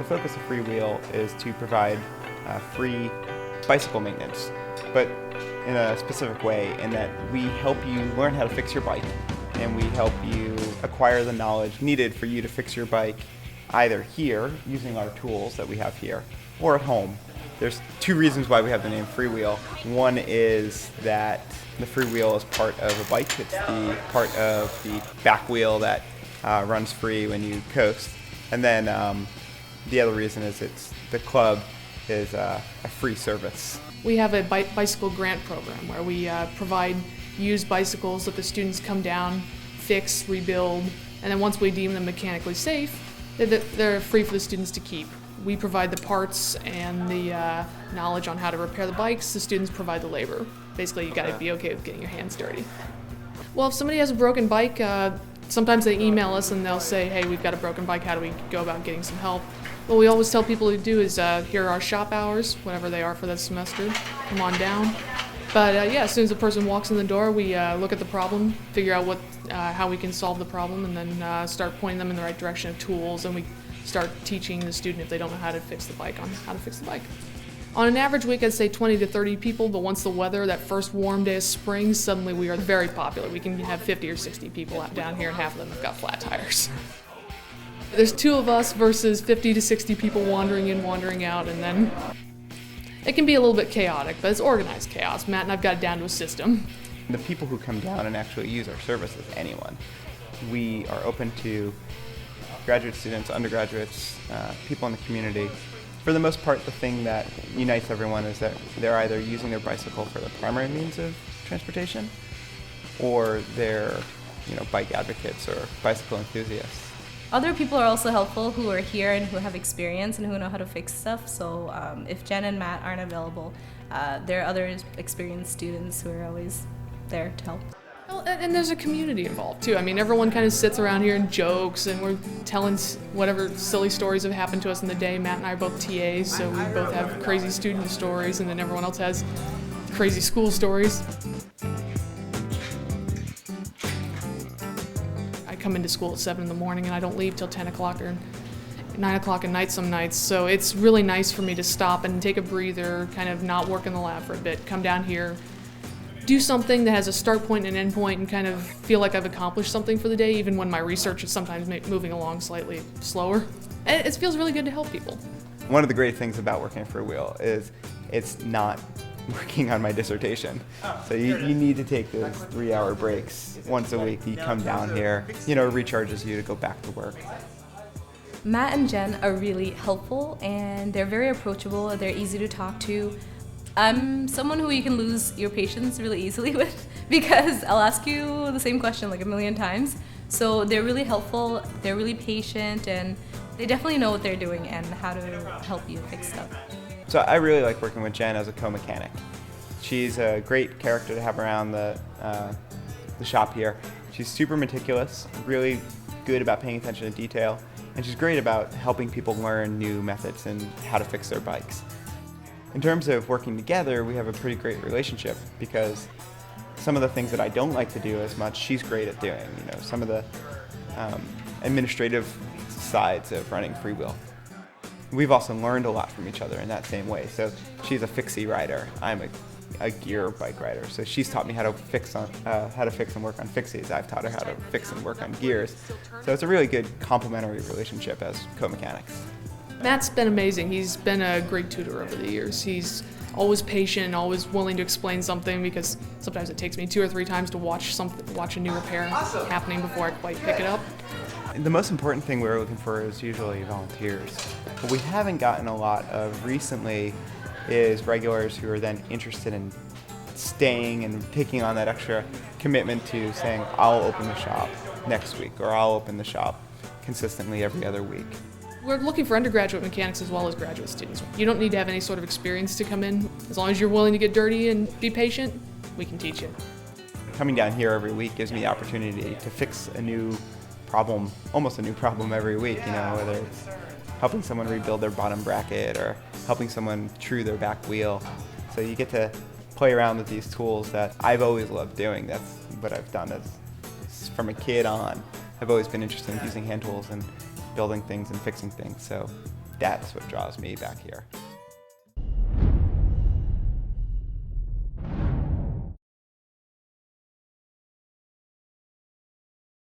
focus of Freewheel is to provide free bicycle maintenance, but in a specific way in that we help you learn how to fix your bike, and we help you acquire the knowledge needed for you to fix your bike either here, using our tools that we have here, or at home. There's two reasons why we have the name Freewheel. One is that the freewheel is part of a bike. It's the part of the back wheel that runs free when you coast. And then the other reason is the club is a free service. We have a bicycle grant program where we provide used bicycles that the students come down, fix, rebuild, and then once we deem them mechanically safe, they're free for the students to keep. We provide the parts and the knowledge on how to repair the bikes. The students provide the labor. Basically, you got to be okay with getting your hands dirty. Well, if somebody has a broken bike, sometimes they email us and they'll say, hey, we've got a broken bike, how do we go about getting some help? What we always tell people to do is, here are our shop hours, whatever they are for that semester, come on down. But as soon as the person walks in the door, we look at the problem, figure out how we can solve the problem, and then start pointing them in the right direction of tools, and we start teaching the student, if they don't know how to fix the bike, on how to fix the bike. On an average week, I'd say 20 to 30 people, but once the weather, that first warm day of spring, suddenly we are very popular. We can have 50 or 60 people out down here, and half of them have got flat tires. There's two of us versus 50 to 60 people wandering in, wandering out, and then it can be a little bit chaotic, but it's organized chaos. Matt and I've got it down to a system. The people who come down and actually use our services, anyone. We are open to graduate students, undergraduates, people in the community. For the most part, the thing that unites everyone is that they're either using their bicycle for the primary means of transportation, or they're bike advocates or bicycle enthusiasts. Other people are also helpful who are here and who have experience and who know how to fix stuff. So if Jen and Matt aren't available, there are other experienced students who are always there to help. Well, and there's a community involved too. I mean, everyone kind of sits around here and jokes, and we're telling whatever silly stories have happened to us in the day. Matt and I are both TAs, so we both have crazy student stories, and then everyone else has crazy school stories. I come into school at 7 in the morning, and I don't leave till 10 o'clock or 9 o'clock at night some nights, so it's really nice for me to stop and take a breather, kind of not work in the lab for a bit, come down here, do something that has a start point and an end point, and kind of feel like I've accomplished something for the day, even when my research is sometimes moving along slightly slower. And it feels really good to help people. One of the great things about working at Freewheel is it's not working on my dissertation. So you need to take those 3-hour breaks once a week. You come down here, it recharges you to go back to work. Matt and Jen are really helpful, and they're very approachable. They're easy to talk to. I'm someone who you can lose your patience really easily with, because I'll ask you the same question like a million times. So they're really helpful, they're really patient, and they definitely know what they're doing and how to help you fix stuff. So I really like working with Jen as a co-mechanic. She's a great character to have around the shop here. She's super meticulous, really good about paying attention to detail, and she's great about helping people learn new methods and how to fix their bikes. In terms of working together, we have a pretty great relationship, because some of the things that I don't like to do as much, she's great at doing. Some of the administrative sides of running Freewheel. We've also learned a lot from each other in that same way. So she's a fixie rider. I'm a gear bike rider. So she's taught me how to fix and work on fixies. I've taught her how to fix and work on gears. So it's a really good complementary relationship as co-mechanics. Matt's been amazing. He's been a great tutor over the years. He's always patient, always willing to explain something, because sometimes it takes me 2 or 3 times to watch a new repair happening before I quite pick it up. The most important thing we're looking for is usually volunteers. What we haven't gotten a lot of recently is regulars who are then interested in staying and taking on that extra commitment to saying, I'll open the shop next week, or I'll open the shop consistently every other week. We're looking for undergraduate mechanics as well as graduate students. You don't need to have any sort of experience to come in. As long as you're willing to get dirty and be patient, we can teach you. Coming down here every week gives me the opportunity to fix a new problem, almost a new problem every week, whether it's helping someone rebuild their bottom bracket or helping someone true their back wheel. So you get to play around with these tools that I've always loved doing. That's what I've done from a kid on. I've always been interested in using hand tools and building things and fixing things. So That's what draws me back here.